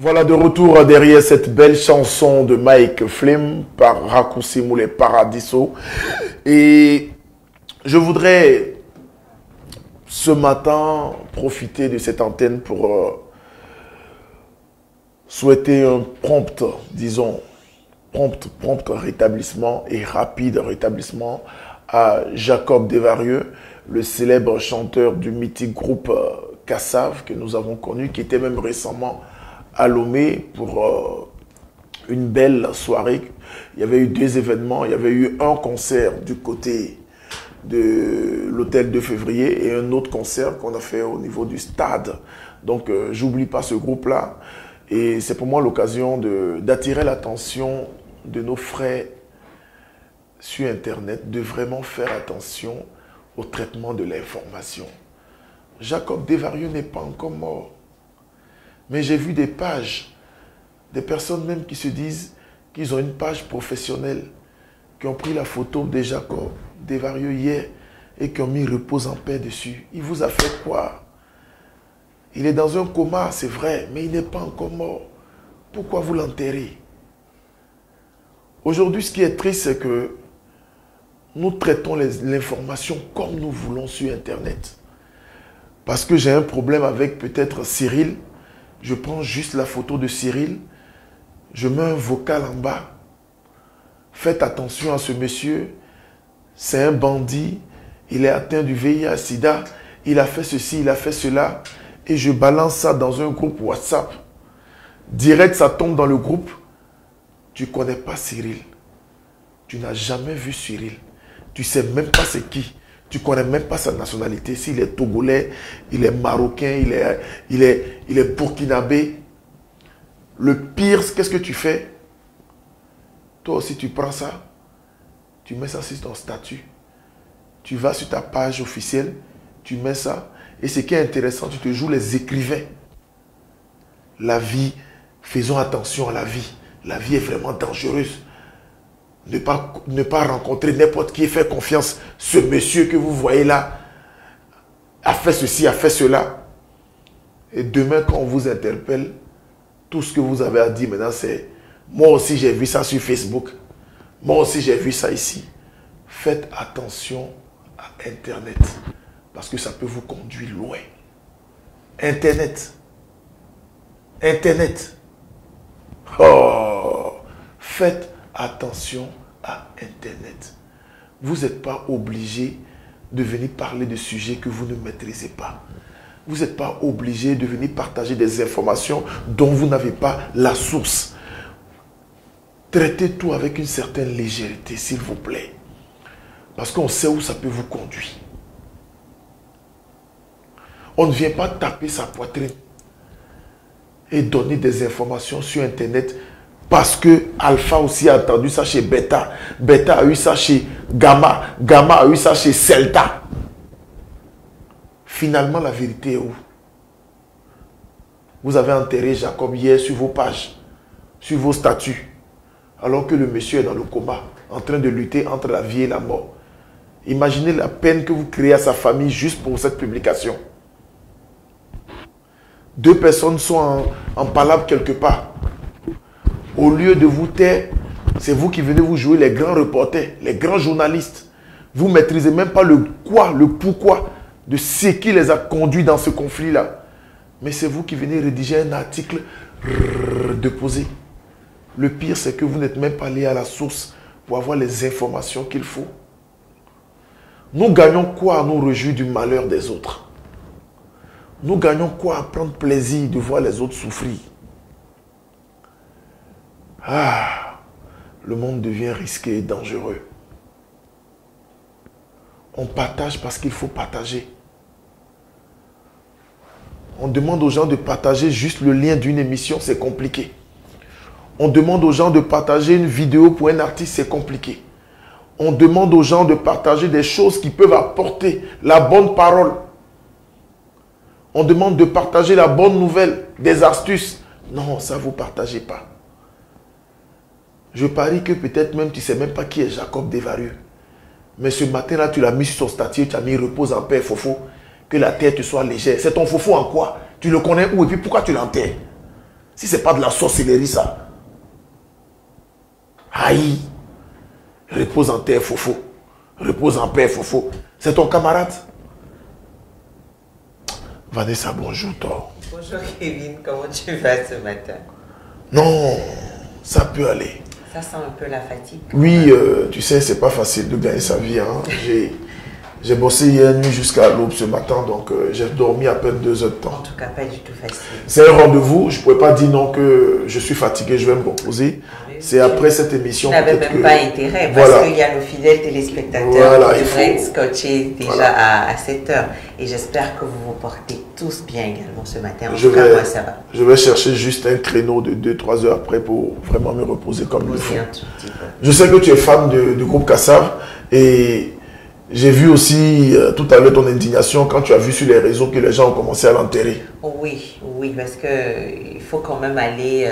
Voilà de retour derrière cette belle chanson de Mike Flem par Raccourci Moulé Paradiso. Et je voudrais ce matin profiter de cette antenne pour souhaiter un prompt, disons, prompt rétablissement et rapide rétablissement à Jacob Desvarieux, le célèbre chanteur du mythique groupe Kassav que nous avons connu, qui était même récemment à Lomé pour une belle soirée. Il y avait eu deux événements. Il y avait eu un concert du côté de l'hôtel de février et un autre concert qu'on a fait au niveau du stade. Donc, j'oublie pas ce groupe-là. Et c'est pour moi l'occasion d'attirer l'attention de nos frères sur Internet, de vraiment faire attention au traitement de l'information. Jacob Desvarieux n'est pas encore mort. Mais j'ai vu des pages, des personnes même qui se disent qu'ils ont une page professionnelle, qui ont pris la photo de Jacob Desvarieux hier et qui ont mis repose en paix dessus. Il vous a fait quoi? Il est dans un coma, c'est vrai, mais il n'est pas encore mort. Pourquoi vous l'enterrez? Aujourd'hui, ce qui est triste, c'est que nous traitons l'information comme nous voulons sur Internet. Parce que j'ai un problème avec peut-être Cyril. Je prends juste la photo de Cyril, je mets un vocal en bas. Faites attention à ce monsieur, c'est un bandit, il est atteint du VIH-Sida, il a fait ceci, il a fait cela, et je balance ça dans un groupe WhatsApp. Direct, ça tombe dans le groupe. Tu ne connais pas Cyril, tu n'as jamais vu Cyril, tu ne sais même pas c'est qui. Tu ne connais même pas sa nationalité. S'il est togolais, il est marocain, il est burkinabé. Le pire, qu'est-ce que tu fais? Toi aussi, tu prends ça. Tu mets ça sur ton statut. Tu vas sur ta page officielle. Tu mets ça. Et ce qui est intéressant, tu te joues les écrivains. La vie, faisons attention à la vie. La vie est vraiment dangereuse. Ne pas rencontrer n'importe qui, faire confiance. Ce monsieur que vous voyez là a fait ceci, a fait cela. Et demain, quand on vous interpelle, tout ce que vous avez à dire maintenant, c'est moi aussi j'ai vu ça sur Facebook. Moi aussi j'ai vu ça ici. Faites attention à Internet. Parce que ça peut vous conduire loin. Internet. Internet. Oh! Faites attention à Internet. Vous n'êtes pas obligé de venir parler de sujets que vous ne maîtrisez pas. Vous n'êtes pas obligé de venir partager des informations dont vous n'avez pas la source. Traitez tout avec une certaine légèreté, s'il vous plaît. Parce qu'on sait où ça peut vous conduire. On ne vient pas taper sa poitrine et donner des informations sur Internet parce que Alpha aussi a entendu ça chez Beta. Beta a eu ça chez Gamma. Gamma a eu ça chez Celta. Finalement, la vérité est où? Vous avez enterré Jacob hier sur vos pages, sur vos statuts, alors que le monsieur est dans le coma, en train de lutter entre la vie et la mort. Imaginez la peine que vous créez à sa famille juste pour cette publication. Deux personnes sont en palabre quelque part. Au lieu de vous taire, c'est vous qui venez vous jouer les grands reporters, les grands journalistes. Vous ne maîtrisez même pas le quoi, le pourquoi de ce qui les a conduits dans ce conflit-là. Mais c'est vous qui venez rédiger un article déposé. Le pire, c'est que vous n'êtes même pas allé à la source pour avoir les informations qu'il faut. Nous gagnons quoi à nous réjouir du malheur des autres? Nous gagnons quoi à prendre plaisir de voir les autres souffrir? Ah, le monde devient risqué et dangereux. On partage parce qu'il faut partager. On demande aux gens de partager juste le lien d'une émission, c'est compliqué. On demande aux gens de partager une vidéo pour un artiste, c'est compliqué. On demande aux gens de partager des choses qui peuvent apporter la bonne parole. On demande de partager la bonne nouvelle, des astuces. Non, ça vous ne partagez pas. Je parie que peut-être même tu ne sais même pas qui est Jacob Desvarieux. Mais ce matin-là, tu l'as mis sur son statut, tu as mis repose en paix, Fofo. Que la terre te soit légère. C'est ton Fofo en quoi? Tu le connais où et puis pourquoi tu l'enterres? Si c'est pas de la sorcellerie, ça. Aïe. Repose en terre, Fofo. Repose en paix, Fofo. C'est ton camarade. Vanessa, bonjour, toi. Bonjour Kevin, comment tu vas ce matin? Non, ça peut aller. Ça sent un peu la fatigue. Oui, tu sais, c'est pas facile de gagner sa vie. Hein. J'ai bossé hier nuit jusqu'à l'aube ce matin, donc j'ai dormi à peine 2 heures de temps. En tout cas, pas du tout facile. C'est un rendez-vous, je ne pouvais pas dire non que je suis fatigué, je vais me reposer. Oui, c'est après cette émission. Tu n'avais même pas intérêt, voilà. parce qu'il y a nos fidèles téléspectateurs voilà, qui devraient être scotchés déjà voilà. à 7 heures. Et j'espère que vous vous portez tous bien également ce matin. En tout cas, moi, ça va. Je vais chercher juste un créneau de 2-3 heures après pour vraiment me reposer comme il faut. Je sais que tu es fan du groupe Kassav et j'ai vu aussi tout à l'heure ton indignation quand tu as vu sur les réseaux que les gens ont commencé à l'enterrer. Oui, oui, parce qu'il faut quand même aller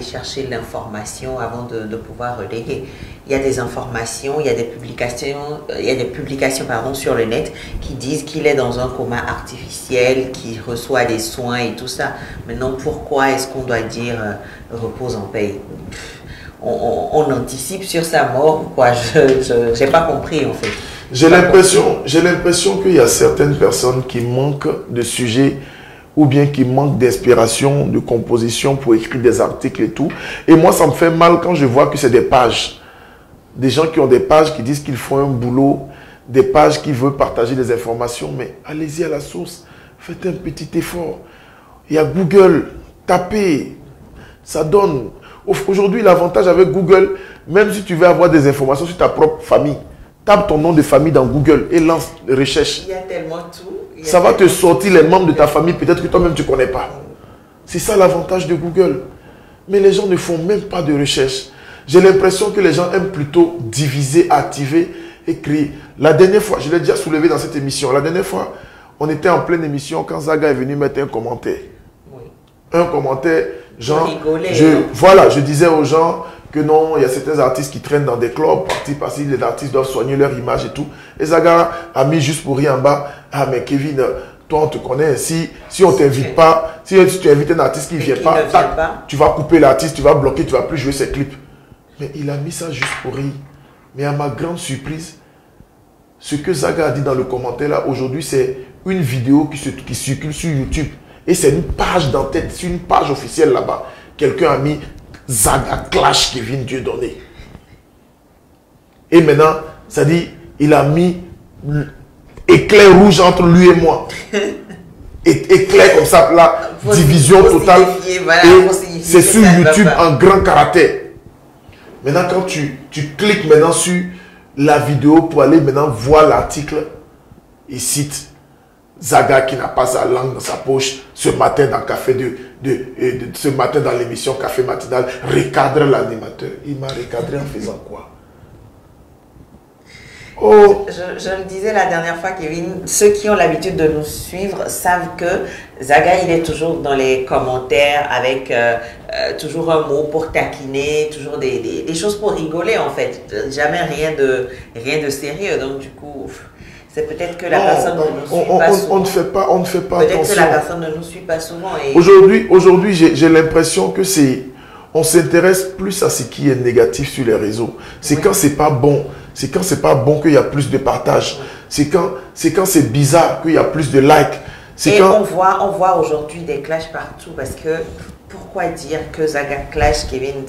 chercher l'information avant de pouvoir relayer. Il y a des informations, il y a des publications pardon, sur le net qui disent qu'il est dans un coma artificiel, qu'il reçoit des soins et tout ça. Maintenant, pourquoi est-ce qu'on doit dire repose en paix? On anticipe sur sa mort ou quoi? Je n'ai pas compris en fait. J'ai l'impression qu'il y a certaines personnes qui manquent de sujets ou bien qui manquent d'inspiration, de composition pour écrire des articles et tout. Et moi, ça me fait mal quand je vois que c'est des pages. Des gens qui ont des pages qui disent qu'ils font un boulot, des pages qui veulent partager des informations. Mais allez-y à la source, faites un petit effort. Il y a Google, tapez, ça donne. Aujourd'hui, l'avantage avec Google, même si tu veux avoir des informations sur ta propre famille, tape ton nom de famille dans Google et lance les recherches. Il y a tellement tout. Ça va te sortir les membres de ta famille, peut-être que toi-même tu ne connais pas. C'est ça l'avantage de Google. Mais les gens ne font même pas de recherche. J'ai l'impression que les gens aiment plutôt diviser, activer et créer. La dernière fois, je l'ai déjà soulevé dans cette émission, la dernière fois, on était en pleine émission quand Zaga est venu mettre un commentaire. Oui. Un commentaire, genre, rigoler, je disais aux gens que non, il y a certains artistes qui traînent dans des clubs, parce que les artistes doivent soigner leur image et tout. Et Zaga a mis juste pour rien en bas, ah mais Kevin, toi on te connaît, si on ne t'invite pas, si tu invites un artiste qui ne vient pas, tu vas couper l'artiste, tu vas bloquer, tu ne vas plus jouer ses clips. Mais il a mis ça juste pour rire. Mais à ma grande surprise, ce que Zaga a dit dans le commentaire là, aujourd'hui, c'est une vidéo qui circule sur YouTube. Et c'est une page d'entête, c'est une page officielle là-bas. Quelqu'un a mis Zaga clash Kevin Dieudonné. Et maintenant, ça dit, il a mis éclair rouge entre lui et moi. Éclair comme ça, là, division totale. Voilà, et c'est sur YouTube en grand caractère. Maintenant, quand tu cliques maintenant sur la vidéo pour aller maintenant voir l'article, il cite Zaga qui n'a pas sa langue dans sa poche ce matin dans le café ce matin dans l'émission Café Matinal, recadre l'animateur. Il m'a recadré en faisant quoi? Oh. Je le disais la dernière fois, Kevin, ceux qui ont l'habitude de nous suivre savent que Zaga, il est toujours dans les commentaires avec toujours un mot pour taquiner, toujours des choses pour rigoler en fait. Jamais rien de sérieux. Donc du coup, c'est peut-être que la personne ne nous suit pas souvent. On ne fait pas peut-être attention. que la personne ne nous suit pas souvent. Et... Aujourd'hui, j'ai l'impression que on s'intéresse plus à ce qui est négatif sur les réseaux. C'est quand c'est pas bon. C'est quand c'est pas bon qu'il y a plus de partage. C'est quand c'est bizarre qu'il y a plus de likes. Et on voit aujourd'hui des clashs partout parce que pourquoi dire que Zaga clash, Kevin,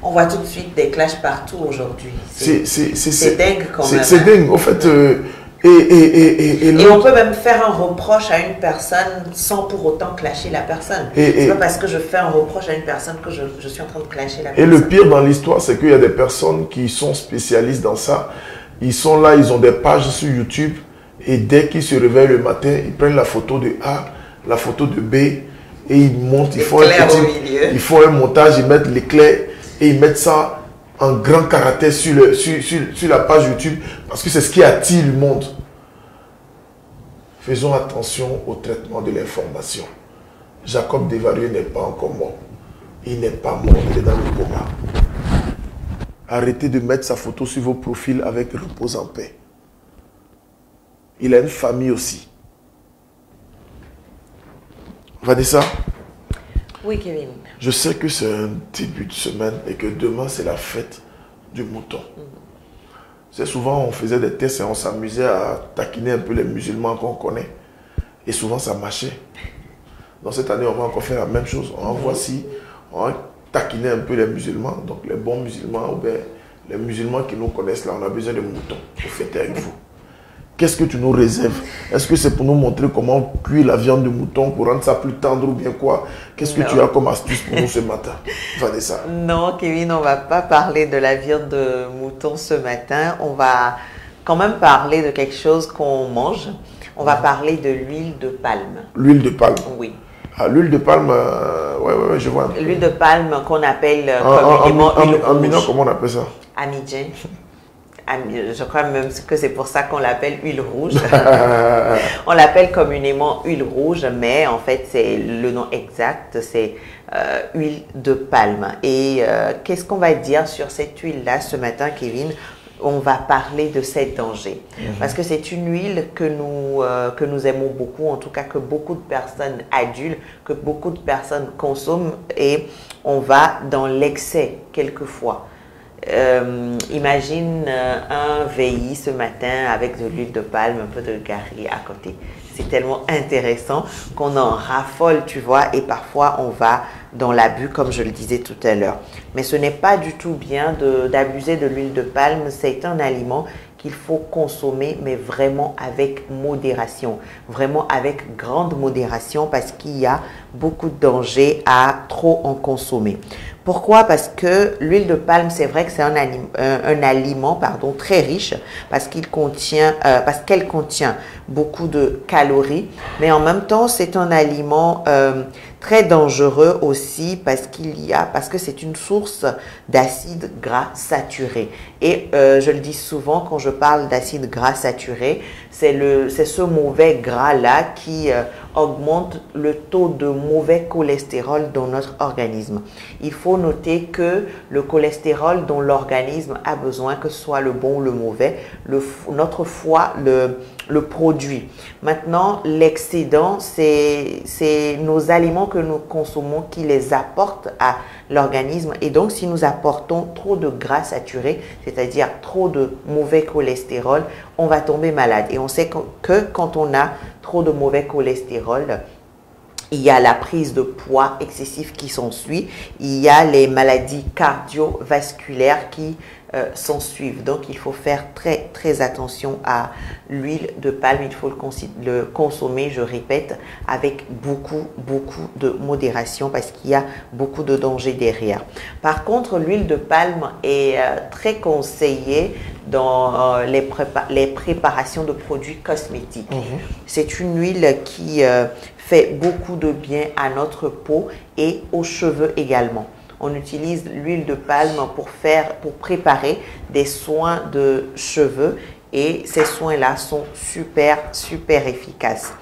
on voit tout de suite des clashs partout aujourd'hui. C'est dingue quand même. C'est dingue. Au fait, et on peut même faire un reproche à une personne sans pour autant clasher la personne. C'est pas parce que je fais un reproche à une personne que je suis en train de clasher la personne. Et le pire dans l'histoire, c'est qu'il y a des personnes qui sont spécialistes dans ça. Ils sont là, ils ont des pages sur YouTube. Et dès qu'ils se réveillent le matin, ils prennent la photo de A, la photo de B. Et ils montent, ils font un montage, ils mettent l'éclair. Et ils mettent ça en grand caractère sur la page YouTube, parce que c'est ce qui attire le monde. Faisons attention au traitement de l'information. Jacob Desvarieux n'est pas encore mort. Il n'est pas mort, il est dans le coma. Arrêtez de mettre sa photo sur vos profils avec repose en paix. Il a une famille aussi. Vanessa? Oui, Kevin. Je sais que c'est un début de semaine et que demain, c'est la fête du mouton. C'est souvent, on faisait des tests et on s'amusait à taquiner un peu les musulmans qu'on connaît. Et souvent, ça marchait. Donc cette année, on va encore faire la même chose. On va voir si on va taquiner un peu les musulmans. Donc les bons musulmans ou bien les musulmans qui nous connaissent là, on a besoin de moutons pour fêter avec vous. Qu'est-ce que tu nous réserves? Est-ce que c'est pour nous montrer comment cuire la viande de mouton pour rendre ça plus tendre ou bien quoi? Qu'est-ce que tu as comme astuce pour nous ce matin, Vanessa? Non, Kevin, on ne va pas parler de la viande de mouton ce matin. On va quand même parler de quelque chose qu'on mange. On va parler de l'huile de palme. L'huile de palme? Oui. Ah, l'huile de palme, ouais, je vois. L'huile de palme qu'on appelle communément huile rouge. En mineur, comment on appelle ça? Amidjen. Je crois même que c'est pour ça qu'on l'appelle huile rouge. On l'appelle communément huile rouge, mais en fait, c'est le nom exact, c'est huile de palme. Et qu'est-ce qu'on va dire sur cette huile-là ce matin, Kevin? On va parler de ces dangers. Parce que c'est une huile que nous aimons beaucoup, en tout cas que beaucoup de personnes adultes, que beaucoup de personnes consomment et on va dans l'excès quelquefois. Imagine un VI ce matin avec de l'huile de palme, un peu de gari à côté. C'est tellement intéressant qu'on en raffole, tu vois, et parfois on va dans l'abus, comme je le disais tout à l'heure. Mais ce n'est pas du tout bien d'abuser de l'huile de palme. C'est un aliment qu'il faut consommer, mais vraiment avec modération, vraiment avec grande modération, parce qu'il y a beaucoup de dangers à trop en consommer. Pourquoi? Parce que l'huile de palme, c'est vrai que c'est un aliment très riche, parce qu'elle contient beaucoup de calories, mais en même temps, c'est un aliment très dangereux aussi parce que c'est une source d'acides gras saturés. Et je le dis souvent quand je parle d'acides gras saturés, c'est ce mauvais gras-là qui augmente le taux de mauvais cholestérol dans notre organisme. Il faut noter que le cholestérol dont l'organisme a besoin, que ce soit le bon ou le mauvais, notre foie le produit. Maintenant, l'excédent, c'est nos aliments que nous consommons qui les apportent à l'organisme. Et donc, si nous apportons trop de gras saturés, c'est-à-dire trop de mauvais cholestérol, on va tomber malade. Et on sait que quand on a trop de mauvais cholestérol, il y a la prise de poids excessif qui s'ensuit, il y a les maladies cardiovasculaires qui s'ensuivent. Donc, il faut faire très, très attention à l'huile de palme. Il faut le consommer, je répète, avec beaucoup, beaucoup de modération parce qu'il y a beaucoup de dangers derrière. Par contre, l'huile de palme est très conseillée dans les préparations de produits cosmétiques. C'est une huile qui fait beaucoup de bien à notre peau et aux cheveux également. On utilise l'huile de palme pour préparer des soins de cheveux et ces soins-là sont super, super efficaces.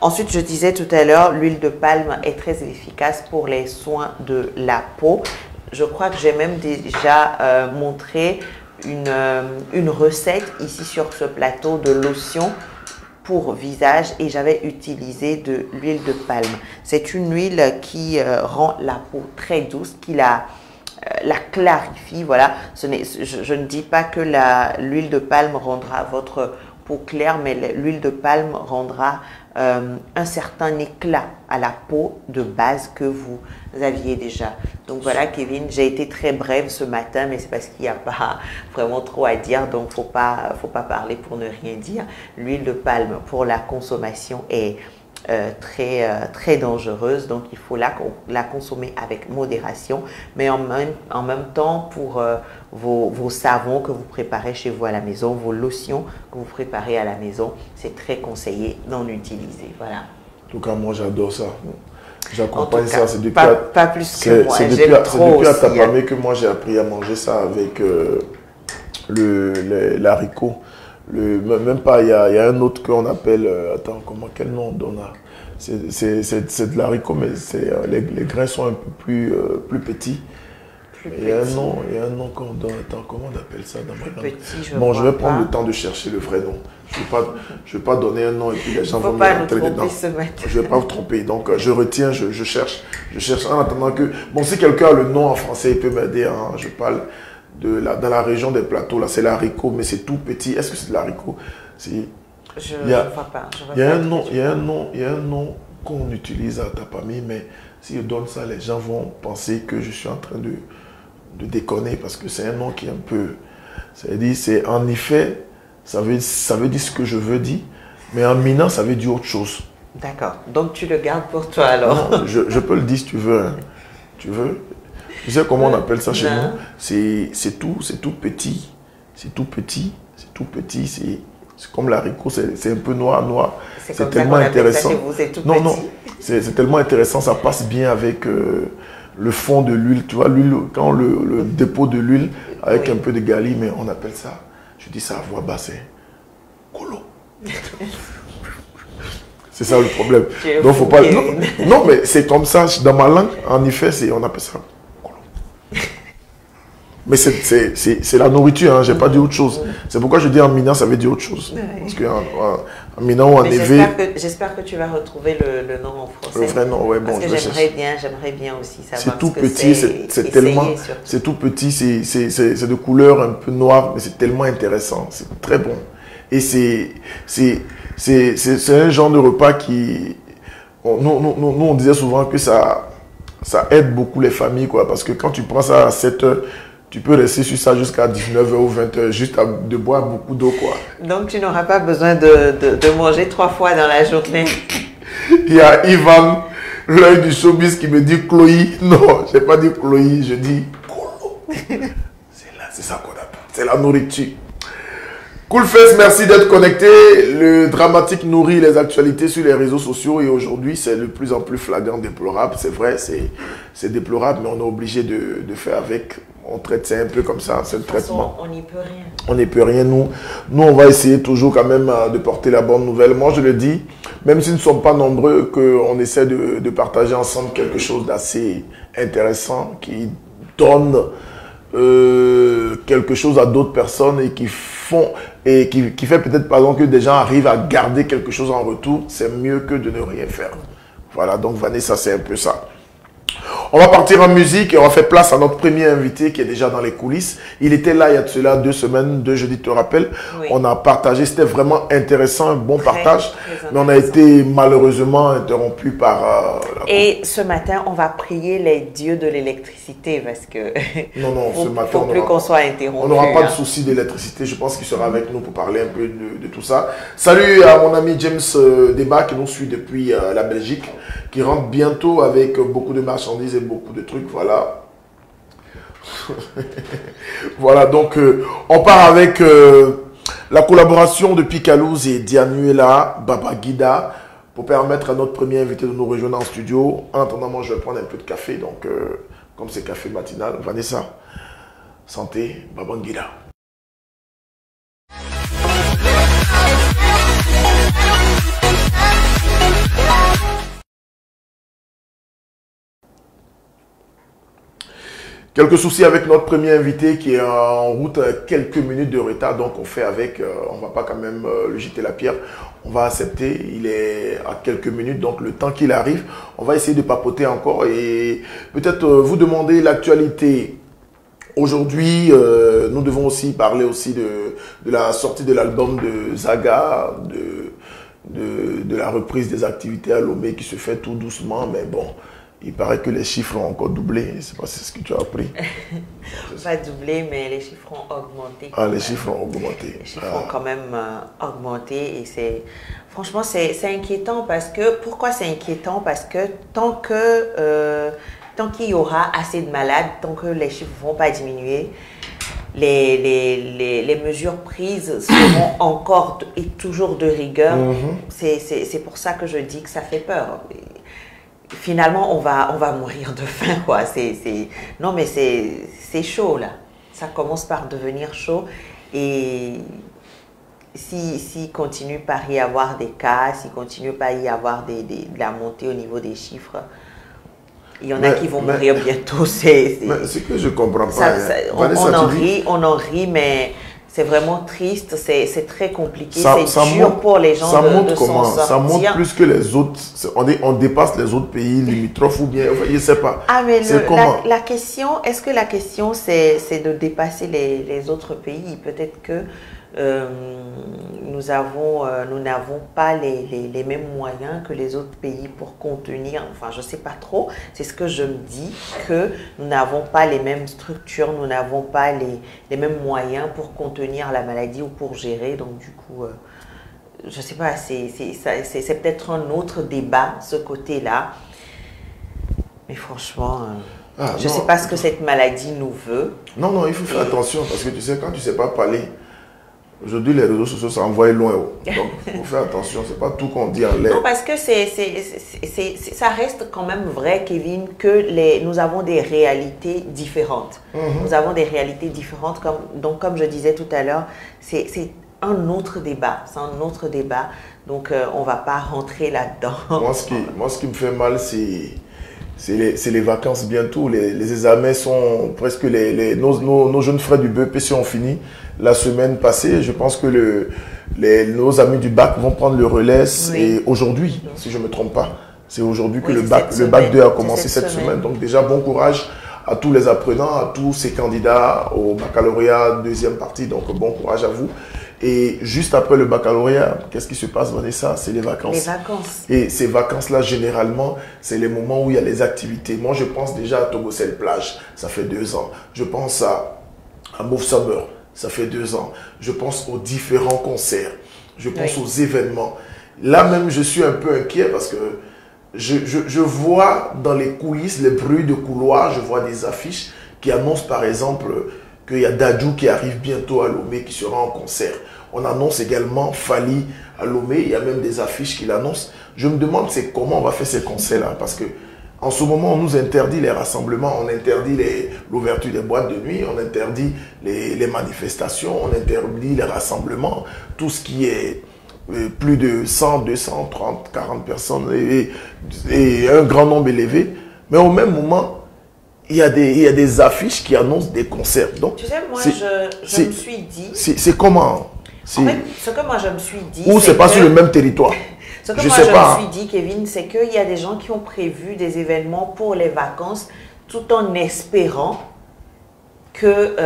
Ensuite, je disais tout à l'heure, l'huile de palme est très efficace pour les soins de la peau. Je crois que j'ai même déjà montré une recette ici sur ce plateau de lotion pour visage et j'avais utilisé de l'huile de palme. C'est une huile qui rend la peau très douce, qui la clarifie. Voilà. Je ne dis pas que l'huile de palme rendra votre peau claire, mais l'huile de palme rendra un certain éclat à la peau de base que vous aviez déjà. Donc voilà, Kevin, j'ai été très brève ce matin, mais c'est parce qu'il n'y a pas vraiment trop à dire, donc faut pas parler pour ne rien dire. L'huile de palme pour la consommation est très dangereuse, donc il faut la consommer avec modération, mais en même temps pour vos savons que vous préparez chez vous à la maison, vos lotions que vous préparez à la maison, c'est très conseillé d'en utiliser. Voilà. En tout cas, moi j'adore ça. J'accompagne ça. C'est depuis pas plus que moi. C'est depuis à Tapamé que moi j'ai appris à manger ça avec l'haricot. Même pas, il y a un autre qu'on appelle, quel nom on donne? C'est de l'haricot, mais les grains sont un peu plus petits. Il y a un nom qu'on donne, comment on appelle ça dans ma langue? Bon, je vais prendre le temps de chercher le vrai nom. Je vais pas donner un nom et puis les gens vont me rentrer dedans. Je vais pas vous tromper. Donc, je retiens, je cherche. Je cherche en attendant que... Bon, si quelqu'un a le nom en français, il peut m'aider. Hein. Je parle dans la région des plateaux. Là, c'est l'haricot, mais c'est tout petit. Est-ce que c'est de l'haricot? Je ne vois pas. Il y a un nom qu'on utilise à Tapami, mais si je donne ça, les gens vont penser que je suis en train de déconner parce que c'est un nom qui est un peu... C'est en effet... Ça veut dire ce que je veux dire, mais en Mina, ça veut dire autre chose. D'accord. Donc, tu le gardes pour toi, alors? Non, je peux le dire si tu veux. Hein. Tu veux? Tu sais comment on appelle ça chez nous? C'est tout petit. C'est tout petit. C'est tout petit. C'est comme l'haricot, c'est un peu noir. C'est tellement intéressant. Non, c'est tellement intéressant. Ça passe bien avec le fond de l'huile. Tu vois, l'huile, quand le dépôt de l'huile avec un peu de gali, mais on appelle ça... Je dis ça à voix basse, c'est colo. C'est ça le problème. Donc faut pas. Non, mais c'est comme ça. Dans ma langue, en effet, on appelle ça colo. Mais c'est la nourriture, hein, j'ai pas dit autre chose. C'est pourquoi je dis en Mina, ça veut dire autre chose. Parce qu'en Mina ou en éveil. J'espère que tu vas retrouver le nom en français. Le vrai nom, ouais, bon. Parce que j'aimerais bien aussi savoir. C'est tout petit, c'est tellement. C'est tout petit, c'est de couleur un peu noire, mais c'est tellement intéressant. C'est très bon. Et c'est un genre de repas qui. Nous, on disait souvent que ça aide beaucoup les familles, quoi. Parce que quand tu prends ça à 7 heures, tu peux rester sur ça jusqu'à 19h ou 20h, juste de boire beaucoup d'eau, quoi. Donc, tu n'auras pas besoin de manger 3 fois dans la journée. Il y a Ivan, l'œil du showbiz, qui me dit Chloé. Non, je n'ai pas dit Chloé, je dis Colo. C'est ça qu'on appelle. C'est la nourriture. Coolface, merci d'être connecté. Le dramatique nourrit les actualités sur les réseaux sociaux et aujourd'hui, c'est de plus en plus flagrant, déplorable. C'est vrai, c'est déplorable, mais on est obligé de faire avec. On traite ça un peu comme ça, c'est le traitement. On n'y peut rien. On n'y peut rien. Nous, on va essayer toujours quand même de porter la bonne nouvelle. Moi, je le dis, même si nous ne sommes pas nombreux, qu'on essaie de partager ensemble quelque chose d'assez intéressant qui donne quelque chose à d'autres personnes et qui fait peut-être par exemple que des gens arrivent à garder quelque chose en retour. C'est mieux que de ne rien faire. Voilà, donc Vanessa, c'est un peu ça. On va partir en musique et on va faire place à notre premier invité qui est déjà dans les coulisses. Il était là il y a de cela 2 semaines, 2 jeudis, tu te rappelles. Oui. On a partagé, c'était vraiment intéressant, un bon partage. Mais on a été malheureusement interrompu par... et ce matin, on va prier les dieux de l'électricité parce que... Non, ce matin, il ne faut plus qu'on soit interrompu. On n'aura pas de souci d'électricité. Je pense qu'il sera avec nous pour parler un peu de tout ça. Salut à mon ami James Débat qui nous suit depuis la Belgique, qui rentre bientôt avec beaucoup de marchandises et beaucoup de trucs, voilà. Voilà, donc on part avec la collaboration de Picalouz et Dianuela Babagida pour permettre à notre premier invité de nous rejoindre en studio. En attendant, moi je vais prendre un peu de café, donc comme c'est café matinal. Vanessa, santé, Babangida. Quelques soucis avec notre premier invité qui est en route, quelques minutes de retard, donc on fait avec, on ne va pas quand même lui jeter la pierre, on va accepter, il est à quelques minutes, donc le temps qu'il arrive, on va essayer de papoter encore et peut-être vous demander l'actualité. Aujourd'hui, nous devons aussi parler aussi de la sortie de l'album de Zaga, de la reprise des activités à Lomé qui se fait tout doucement, mais bon. Il paraît que les chiffres ont encore doublé. Je ne sais pas si c'est ce que tu as appris. Pas doublé, mais les chiffres ont augmenté. Ah, les chiffres ont augmenté. Les chiffres ont quand même augmenté. Et franchement, c'est inquiétant parce que... Pourquoi c'est inquiétant? Parce que tant qu'il y aura assez de malades, tant que les chiffres ne vont pas diminuer, les mesures prises seront encore et toujours de rigueur. C'est pour ça que je dis que ça fait peur. Finalement, on va mourir de faim, quoi. Non, mais c'est chaud, là. Ça commence par devenir chaud. Et s'il continue par y avoir des cas, s'il continue par y avoir de la montée au niveau des chiffres, il y en a qui vont mourir bientôt. C'est que je ne comprends pas. On en rit, mais c'est vraiment triste, c'est très compliqué, ça c'est dur montre, pour les gens ça montre de comment, s'en sortir. ça montre plus que les autres, on dépasse les autres pays limitrophes ou bien, enfin, je ne sais pas. Ah, mais comment? la question, est-ce que la question c'est de dépasser les autres pays? Peut-être que nous n'avons pas les mêmes moyens que les autres pays pour contenir, enfin je ne sais pas trop, c'est ce que je me dis, que nous n'avons pas les mêmes structures, nous n'avons pas les mêmes moyens pour contenir la maladie ou pour gérer, donc du coup, je ne sais pas, c'est peut-être un autre débat, ce côté-là, mais franchement... je ne sais pas ce que cette maladie nous veut. Non, non, il faut faire attention parce que tu sais, quand tu ne sais pas parler, aujourd'hui les réseaux sociaux ça envoie loin. Donc il faut faire attention, ce n'est pas tout qu'on dit en l'air. Non, parce que ça reste quand même vrai, Kevin, que nous avons des réalités différentes. Nous avons des réalités différentes, donc comme je disais tout à l'heure, c'est un autre débat. C'est un autre débat, donc on ne va pas rentrer là-dedans. Moi, ce qui me fait mal, c'est les vacances bientôt. Les examens sont presque... Nos jeunes frères du BEPC ont fini la semaine passée. Je pense que nos amis du bac vont prendre le relais. Oui. Et aujourd'hui, si je ne me trompe pas, c'est aujourd'hui que le bac 2 a commencé cette semaine. Donc déjà, bon courage à tous les apprenants, à tous ces candidats au baccalauréat deuxième partie. Donc bon courage à vous. Et juste après le baccalauréat, qu'est-ce qui se passe, Vanessa? C'est les vacances. Les vacances. Et ces vacances-là, généralement, c'est les moments où il y a les activités. Moi, je pense déjà à Togocel Plage, ça fait 2 ans. Je pense à Mauve Summer, ça fait 2 ans. Je pense aux différents concerts. Je pense aux événements. Là même, je suis un peu inquiet parce que je vois dans les coulisses, les bruits de couloir, je vois des affiches qui annoncent par exemple qu'il y a Dadju qui arrive bientôt à Lomé, qui sera en concert. On annonce également Fally à Lomé, il y a même des affiches qui l'annoncent. Je me demande c'est comment on va faire ces concerts-là, parce que en ce moment, on nous interdit les rassemblements, on interdit l'ouverture des boîtes de nuit, on interdit les manifestations, on interdit les rassemblements, tout ce qui est plus de 100, 200, 30, 40 personnes et un grand nombre élevé. Mais au même moment, il y a des affiches qui annoncent des concerts. Donc, tu sais, moi, je me suis dit... C'est comment? En fait, ce que moi, je me suis dit... Ou c'est pas sur le même territoire? Ce que moi, je me suis dit, Kevin, c'est qu'il y a des gens qui ont prévu des événements pour les vacances tout en espérant que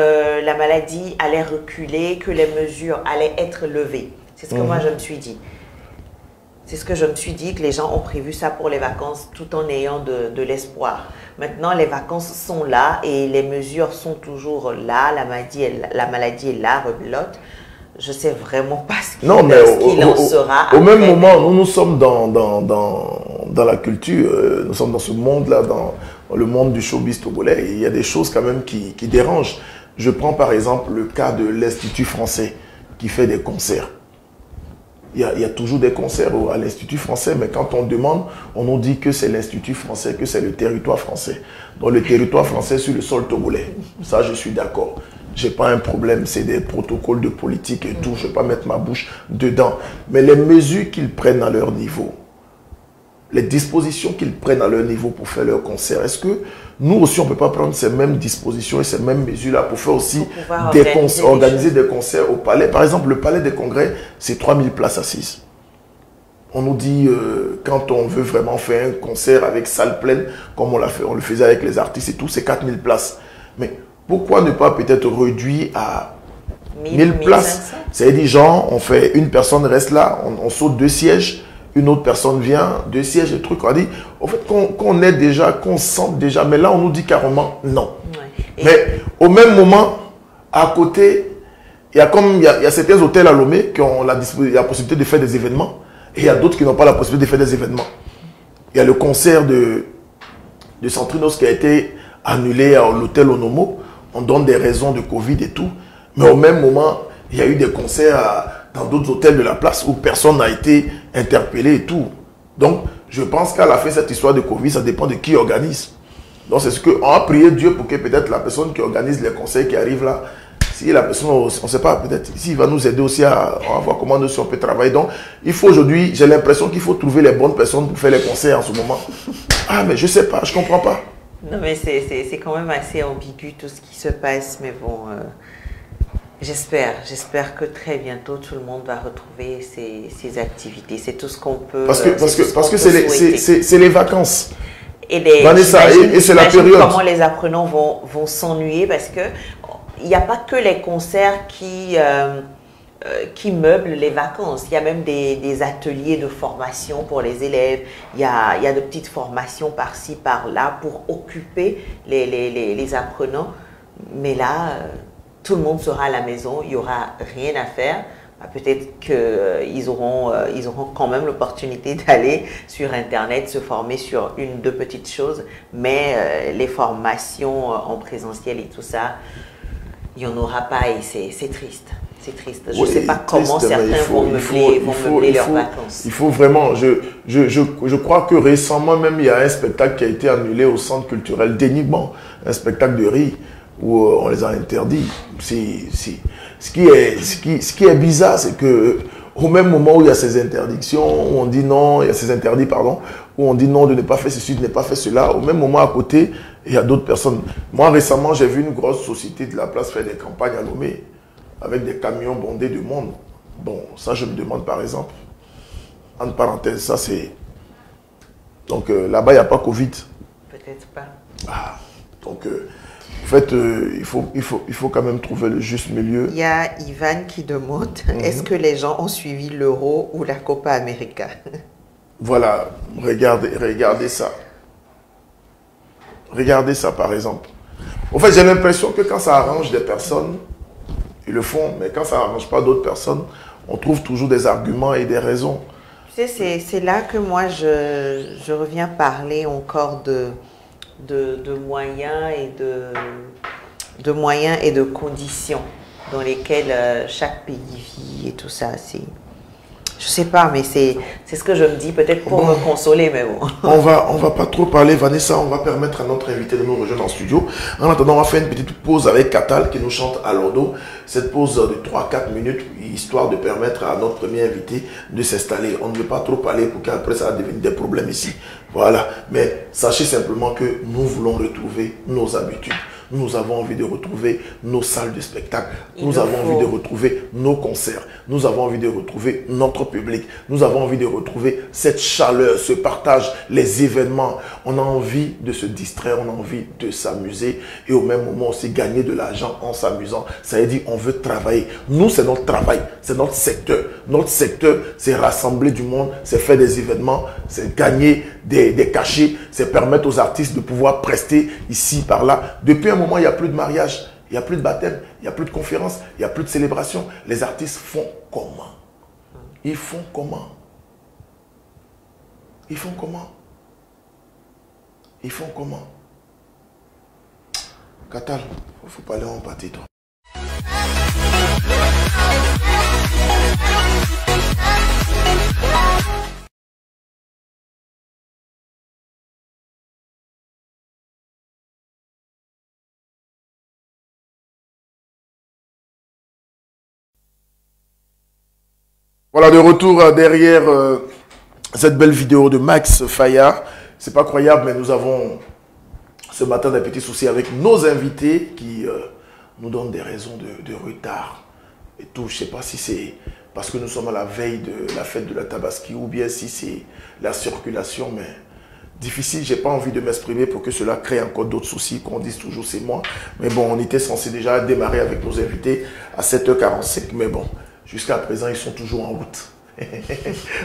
la maladie allait reculer, que les mesures allaient être levées. C'est ce que moi, je me suis dit. C'est ce que je me suis dit, que les gens ont prévu ça pour les vacances tout en ayant de l'espoir. Maintenant, les vacances sont là et les mesures sont toujours là. La maladie est là, rebelote. Je ne sais vraiment pas ce qu'il en sera. Au même moment, nous sommes dans la culture, nous sommes dans ce monde-là, dans le monde du showbiz togolais. Et il y a des choses quand même qui dérangent. Je prends par exemple le cas de l'Institut français qui fait des concerts. Il y a toujours des concerts à l'Institut français, mais quand on demande, on nous dit que c'est l'Institut français, que c'est le territoire français. Donc le territoire français sur le sol togolais. Ça, je suis d'accord. Je n'ai pas un problème, c'est des protocoles de politique et tout. Je ne vais pas mettre ma bouche dedans. Mais les mesures qu'ils prennent à leur niveau, les dispositions qu'ils prennent à leur niveau pour faire leur concert, est-ce que nous aussi, on ne peut pas prendre ces mêmes dispositions et ces mêmes mesures-là pour faire aussi organiser des concerts au palais? Par exemple, le palais des congrès, c'est 3000 places assises. On nous dit, quand on veut vraiment faire un concert avec salle pleine, comme on le faisait avec les artistes et tout, c'est 4000 places. Mais pourquoi ne pas peut-être réduire à 1000 places? C'est-à-dire, genre, on fait une personne reste là, on saute 2 sièges, une autre personne vient, 2 sièges, des trucs. On dit, au fait, qu'on est déjà, qu'on sente déjà, mais là, on nous dit carrément non. Ouais. Mais au même moment, à côté, il y a certains hôtels à Lomé qui ont la possibilité de faire des événements, et il y a d'autres qui n'ont pas la possibilité de faire des événements. Il y a le concert de Centrinos qui a été annulé à l'hôtel Onomo. On donne des raisons de Covid et tout. Mais au même moment, il y a eu des concerts dans d'autres hôtels de la place où personne n'a été interpellé et tout. Donc, je pense qu'à la fin, cette histoire de Covid, ça dépend de qui organise. Donc, c'est ce qu'on a prié Dieu pour que peut-être la personne qui organise les concerts qui arrivent là, si la personne, on ne sait pas, peut-être ici, il va nous aider aussi à voir comment nous, on peut travailler. Donc, il faut aujourd'hui, j'ai l'impression qu'il faut trouver les bonnes personnes pour faire les concerts en ce moment. Ah, mais je ne sais pas, je ne comprends pas. Non, mais c'est quand même assez ambigu tout ce qui se passe, mais bon... J'espère que très bientôt tout le monde va retrouver ses activités. C'est tout ce qu'on peut. Parce que c'est les vacances. Vanessa, et c'est la période. Comment les apprenants vont s'ennuyer parce que il n'y a pas que les concerts qui meublent les vacances. Il y a même des ateliers de formation pour les élèves. Il y a de petites formations par-ci, par-là pour occuper les apprenants. Mais là, tout le monde sera à la maison, il n'y aura rien à faire. Peut-être qu'ils auront quand même l'opportunité d'aller sur Internet, se former sur une, deux petites choses. Mais les formations en présentiel et tout ça, il n'y en aura pas et c'est triste. C'est triste. Je ne sais pas comment certains vont meubler leurs vacances. Il faut vraiment... Je crois que récemment même, il y a un spectacle qui a été annulé au centre culturel d'Enigman, un spectacle de riz où on les a interdits. Ce qui est bizarre, c'est que au même moment où il y a ces interdictions, où on dit non, il y a ces interdits, pardon, où on dit non de ne pas faire ceci, de ne pas faire cela, au même moment à côté, il y a d'autres personnes. Moi, récemment, j'ai vu une grosse société de la place faire des campagnes à Lomé avec des camions bondés de monde. Bon, ça, je me demande par exemple, entre parenthèses, ça c'est... Donc là-bas, il n'y a pas Covid. Peut-être pas. Ah, donc... en fait, il faut quand même trouver le juste milieu. Il y a Ivan qui demande, est-ce que les gens ont suivi l'Euro ou la Copa América? Voilà, regardez ça. Regardez ça par exemple. En fait, j'ai l'impression que quand ça arrange des personnes, ils le font, mais quand ça n'arrange pas d'autres personnes, on trouve toujours des arguments et des raisons. Tu sais, c'est là que moi, je reviens parler encore de moyens et de conditions dans lesquelles chaque pays vit et tout ça. Je sais pas, mais c'est ce que je me dis, peut-être pour me consoler, mais bon. On va pas trop parler, Vanessa, on va permettre à notre invité de nous rejoindre en studio. En attendant, on va faire une petite pause avec Katal qui nous chante à l'ordo. Cette pause de 3-4 minutes, histoire de permettre à notre premier invité de s'installer. On ne veut pas trop parler pour qu'après ça devienne des problèmes ici. Voilà, mais sachez simplement que nous voulons retrouver nos habitudes. Nous avons envie de retrouver nos salles de spectacle. Nous avons envie de retrouver nos concerts. Nous avons envie de retrouver notre public. Nous avons envie de retrouver cette chaleur, ce partage, les événements. On a envie de se distraire, on a envie de s'amuser et au même moment aussi gagner de l'argent en s'amusant. Ça veut dire on veut travailler. Nous, c'est notre travail, c'est notre secteur. Notre secteur, c'est rassembler du monde, c'est faire des événements, c'est gagner des cachets, c'est permettre aux artistes de pouvoir prester ici, par là. Depuis un moment, il n'y a plus de mariage, il n'y a plus de baptême, il n'y a plus de conférences, il n'y a plus de célébration. Les artistes font comment? Ils font comment? Ils font comment? Ils font comment? Katal, il ne faut pas aller en pâté, toi. Voilà, de retour derrière cette belle vidéo de Max Fayard. C'est pas croyable, mais nous avons ce matin des petits soucis avec nos invités qui nous donnent des raisons de retard et tout. Je sais pas si c'est parce que nous sommes à la veille de la fête de la Tabaski ou bien si c'est la circulation, mais difficile. J'ai pas envie de m'exprimer pour que cela crée encore d'autres soucis, qu'on dise toujours c'est moi. Mais bon, on était censé déjà démarrer avec nos invités à 7h45, mais bon. Jusqu'à présent, ils sont toujours en route.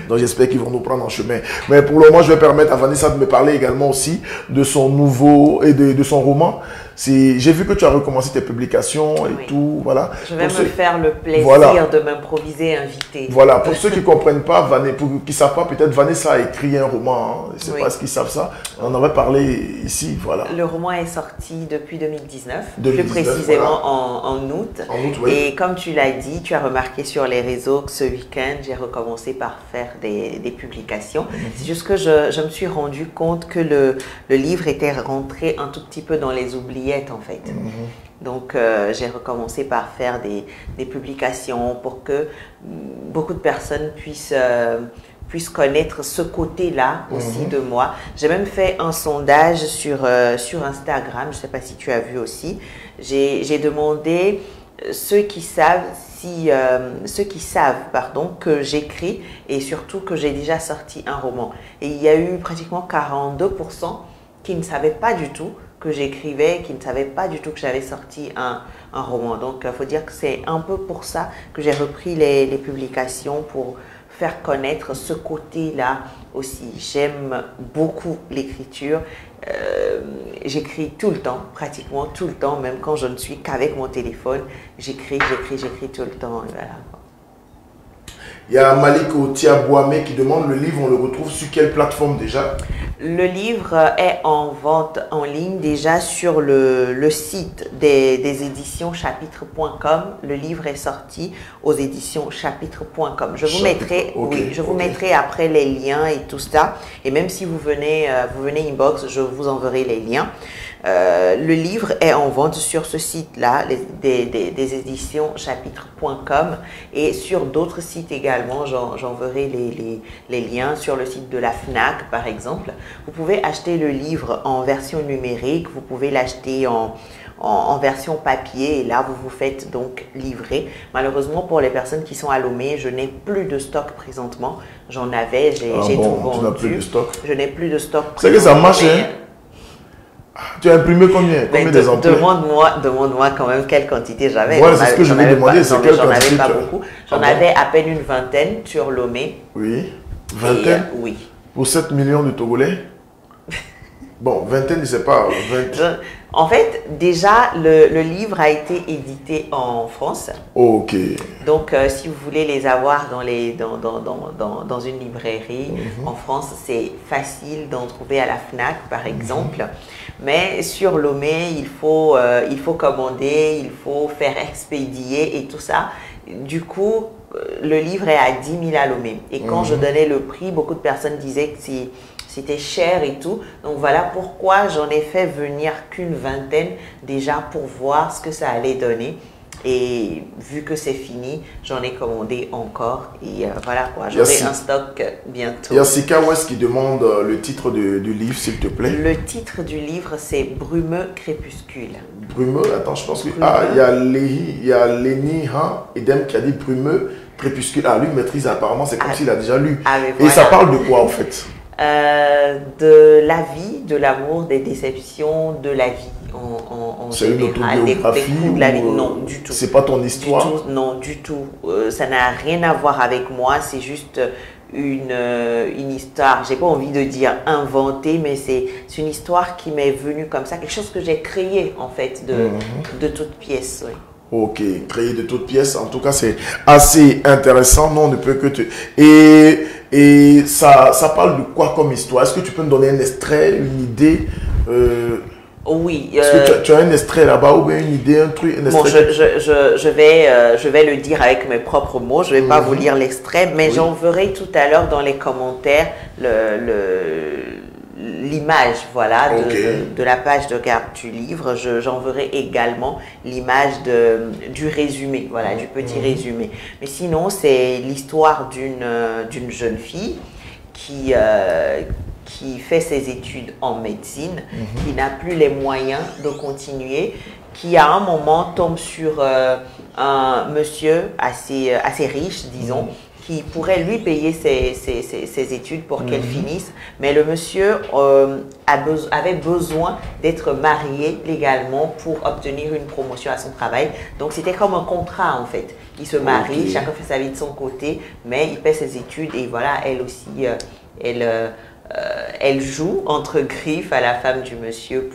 Donc j'espère qu'ils vont nous prendre en chemin. Mais pour le moment, je vais permettre à Vanessa de me parler également aussi de son nouveau et de son roman. J'ai vu que tu as recommencé tes publications et tout. Voilà. Je vais me faire le plaisir de m'improviser invité. Voilà. Pour ceux qui ne comprennent pas, qui ne savent pas, peut-être Vanessa a écrit un roman. Hein. Je ne sais pas ce qu'ils savent ça. On en avait parlé ici. Voilà. Le roman est sorti depuis 2019 plus précisément voilà. en août. En août, oui. Et comme tu l'as dit, tu as remarqué sur les réseaux que ce week-end, j'ai recommencé par faire des publications. C'est juste que je me suis rendu compte que le livre était rentré un tout petit peu dans les oubliettes en fait. Donc j'ai recommencé par faire des publications pour que beaucoup de personnes puissent connaître ce côté-là aussi de moi. J'ai même fait un sondage sur Instagram, je ne sais pas si tu as vu aussi. J'ai demandé ceux qui savent pardon, que j'écris et surtout que j'ai déjà sorti un roman. Et il y a eu pratiquement 42% qui ne savaient pas du tout que j'écrivais, qui ne savaient pas du tout que j'avais sorti un roman. Donc, il faut dire que c'est un peu pour ça que j'ai repris les publications, pour faire connaître ce côté-là aussi. J'aime beaucoup l'écriture. J'écris tout le temps, pratiquement tout le temps, même quand je ne suis qu'avec mon téléphone. J'écris tout le temps. Et voilà. Il y a Malik Otiabouame qui demande le livre, on le retrouve sur quelle plateforme déjà? Le livre est en vente en ligne déjà sur le site des éditions chapitre.com. Le livre est sorti aux éditions chapitre.com. Je vous mettrai, mettrai après les liens et tout ça. Et même si vous venez inbox, je vous enverrai les liens. Le livre est en vente sur ce site-là, des éditions chapitre.com, et sur d'autres sites également. J'enverrai les liens sur le site de la FNAC, par exemple. Vous pouvez acheter le livre en version numérique, vous pouvez l'acheter en version papier, et là vous vous faites donc livrer. Malheureusement pour les personnes qui sont à Lomé, je n'ai plus de stock présentement. J'en avais, j'ai tout vendu. Tu n'as plus de stock? Je n'ai plus de stock. C'est que ça marche, hein? Tu as imprimé combien d'exemplaires? Demande-moi quand même quelle quantité j'avais. Voilà, c'est ce que je vais demander, c'est quelle J'en quantité avais pas beaucoup. J'en avais à peine une vingtaine sur Lomé. Oui. Vingtaine? Oui. Pour 7 millions de Togolais? Bon, vingtaine, je ne sais pas. En fait, déjà, le livre a été édité en France. Ok. Donc, si vous voulez les avoir dans une librairie en France, c'est facile d'en trouver à la FNAC, par exemple. Mais sur Lomé, il faut commander, il faut faire expédier et tout ça. Du coup, le livre est à 10 000 à Lomé. Et quand je donnais le prix, beaucoup de personnes disaient que c'était cher et tout. Donc voilà pourquoi j'en ai fait venir qu'une vingtaine déjà pour voir ce que ça allait donner. Et vu que c'est fini, j'en ai commandé encore. Et voilà quoi, j'aurai un stock bientôt. Il y a Sika West qui demande le titre du livre, s'il te plaît. Le titre du livre, c'est Brumeux Crépuscule. Brumeux, attends, je pense que... Ah, il y a Léni Edem qui a dit Brumeux Crépuscule. Ah, lui maîtrise apparemment, c'est comme s'il a déjà lu. Ah, et ça parle de quoi en fait? De la vie, de l'amour, des déceptions, de la vie en c'est une autobiographie de la vie. Non, du tout. C'est pas ton histoire? Du tout, non, du tout. Ça n'a rien à voir avec moi. C'est juste une histoire, j'ai pas envie de dire inventée, mais c'est une histoire qui m'est venue comme ça. Quelque chose que j'ai créé en fait de toutes pièces. Oui. Ok, créé de toutes pièces. En tout cas, c'est assez intéressant. Non, on ne peut que te... Et ça parle de quoi comme histoire? Est-ce que tu peux me donner un extrait, une idée? Oui. Est-ce que tu as un extrait là-bas ou bien une idée, un truc, un extrait? Bon, je vais le dire avec mes propres mots. Je ne vais pas vous lire l'extrait, mais j'enverrai tout à l'heure dans les commentaires l'image, voilà, de la page de garde du livre. J'enverrai également l'image du résumé, voilà, du petit résumé. Mais sinon, c'est l'histoire d'une jeune fille qui fait ses études en médecine, qui n'a plus les moyens de continuer, qui à un moment tombe sur un monsieur assez riche, disons, qui pourrait lui payer ses études pour qu'elle finisse. Mais le monsieur avait besoin d'être marié légalement pour obtenir une promotion à son travail. Donc c'était comme un contrat en fait. Il se marie, chacun fait sa vie de son côté, mais il paie ses études et voilà, elle aussi, elle joue entre griffes à la femme du monsieur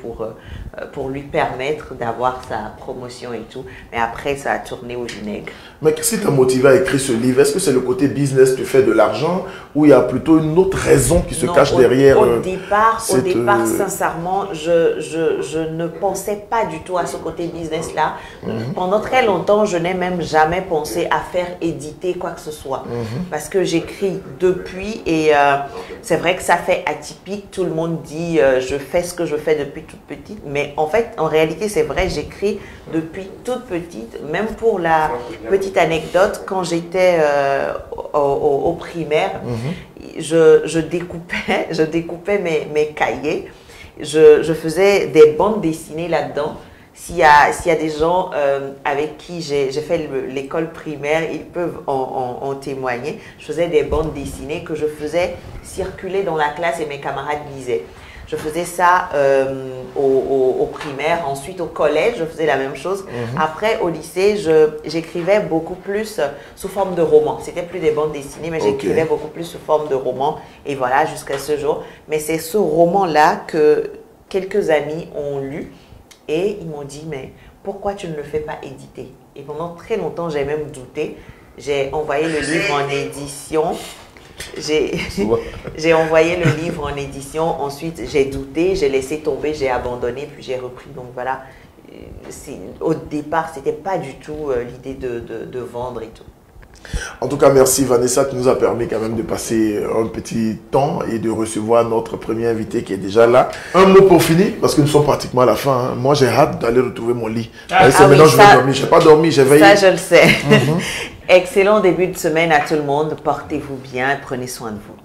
pour lui permettre d'avoir sa promotion et tout. Mais après, ça a tourné au vinaigre. Mais qu'est-ce qui t'a motivé à écrire ce livre? Est-ce que c'est le côté business, tu fais de l'argent, ou il y a plutôt une autre raison qui se cache derrière? Au départ, sincèrement, je ne pensais pas du tout à ce côté business-là. Pendant très longtemps, je n'ai même jamais pensé à faire éditer quoi que ce soit. Parce que j'écris depuis et c'est vrai que ça fait atypique. Tout le monde dit je fais ce que je fais depuis toute petite. Mais en fait, en réalité, c'est vrai, j'écris depuis toute petite. Même pour la petite anecdote, quand j'étais au primaire, je découpais mes cahiers. Je faisais des bandes dessinées là-dedans. s'il y a des gens avec qui j'ai fait l'école primaire, ils peuvent en témoigner. Je faisais des bandes dessinées que je faisais circuler dans la classe et mes camarades lisaient. Je faisais ça au primaire. Ensuite, au collège, je faisais la même chose. Après, au lycée, j'écrivais beaucoup plus sous forme de roman. C'était plus des bandes dessinées, mais j'écrivais beaucoup plus sous forme de roman. Et voilà, jusqu'à ce jour. Mais c'est ce roman-là que quelques amis ont lu. Et ils m'ont dit, mais pourquoi tu ne le fais pas éditer? Et pendant très longtemps, j'ai même douté. J'ai envoyé le livre en édition. J'ai envoyé le livre en édition. Ensuite, j'ai douté, j'ai laissé tomber, j'ai abandonné, puis j'ai repris. Donc voilà, au départ, ce n'était pas du tout l'idée de vendre et tout. En tout cas, merci Vanessa qui nous a permis quand même de passer un petit temps et de recevoir notre premier invité qui est déjà là. Un mot pour finir, parce que nous sommes pratiquement à la fin. Hein. Moi, j'ai hâte d'aller retrouver mon lit. C'est maintenant que je vais dormir. Je n'ai pas dormi, j'ai veillé. Ça, je le sais. Excellent début de semaine à tout le monde. Portez-vous bien, prenez soin de vous.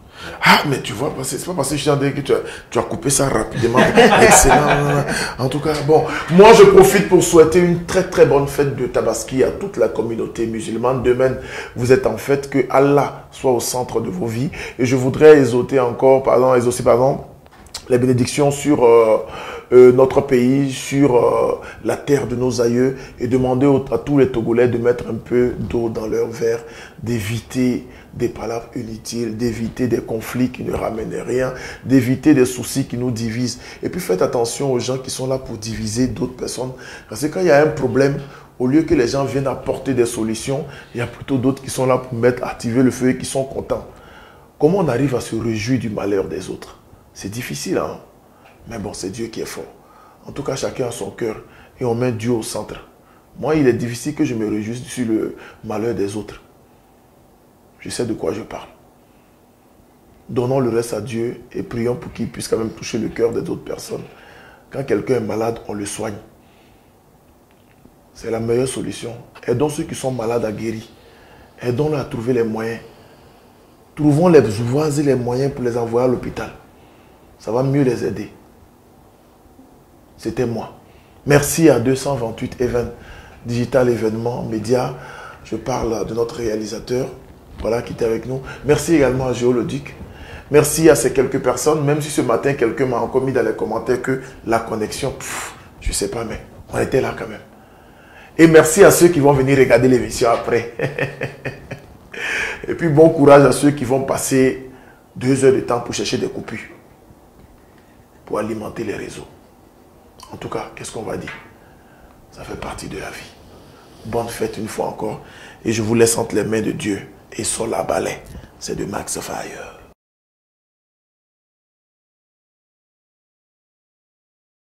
Ah, mais tu vois, c'est pas parce que je t'ai dit que tu as coupé ça rapidement. Excellent. En tout cas, bon, moi je profite pour souhaiter une très très bonne fête de Tabaski à toute la communauté musulmane. Demain, vous êtes en fête, que Allah soit au centre de vos vies. Et je voudrais exaucer les bénédictions sur notre pays, sur la terre de nos aïeux et demander à tous les Togolais de mettre un peu d'eau dans leur verre, d'éviter des palabres inutiles, d'éviter des conflits qui ne ramènent rien, d'éviter des soucis qui nous divisent. Et puis faites attention aux gens qui sont là pour diviser d'autres personnes. Parce que quand il y a un problème, au lieu que les gens viennent apporter des solutions, il y a plutôt d'autres qui sont là pour activer le feu et qui sont contents. Comment on arrive à se réjouir du malheur des autres? C'est difficile, hein? Mais bon, c'est Dieu qui est fort. En tout cas, chacun a son cœur et on met Dieu au centre. Moi, il est difficile que je me réjouisse sur le malheur des autres. Je sais de quoi je parle. Donnons le reste à Dieu et prions pour qu'il puisse quand même toucher le cœur des autres personnes. Quand quelqu'un est malade, on le soigne. C'est la meilleure solution. Aidons ceux qui sont malades à guérir. Aidons-les à trouver les moyens. Trouvons les voies et les moyens pour les envoyer à l'hôpital. Ça va mieux les aider. C'était moi. Merci à 228 Event Digital Événements Média. Je parle de notre réalisateur, voilà, qui était avec nous. Merci également à Géoloduc. Merci à ces quelques personnes, même si ce matin, quelqu'un m'a encore mis dans les commentaires que la connexion, je ne sais pas, mais on était là quand même. Et merci à ceux qui vont venir regarder l'émission après. Et puis bon courage à ceux qui vont passer 2 heures de temps pour chercher des coupures, pour alimenter les réseaux. En tout cas, qu'est-ce qu'on va dire? Ça fait partie de la vie. Bonne fête une fois encore. Et je vous laisse entre les mains de Dieu. Et sur la balai, c'est de Max Fire.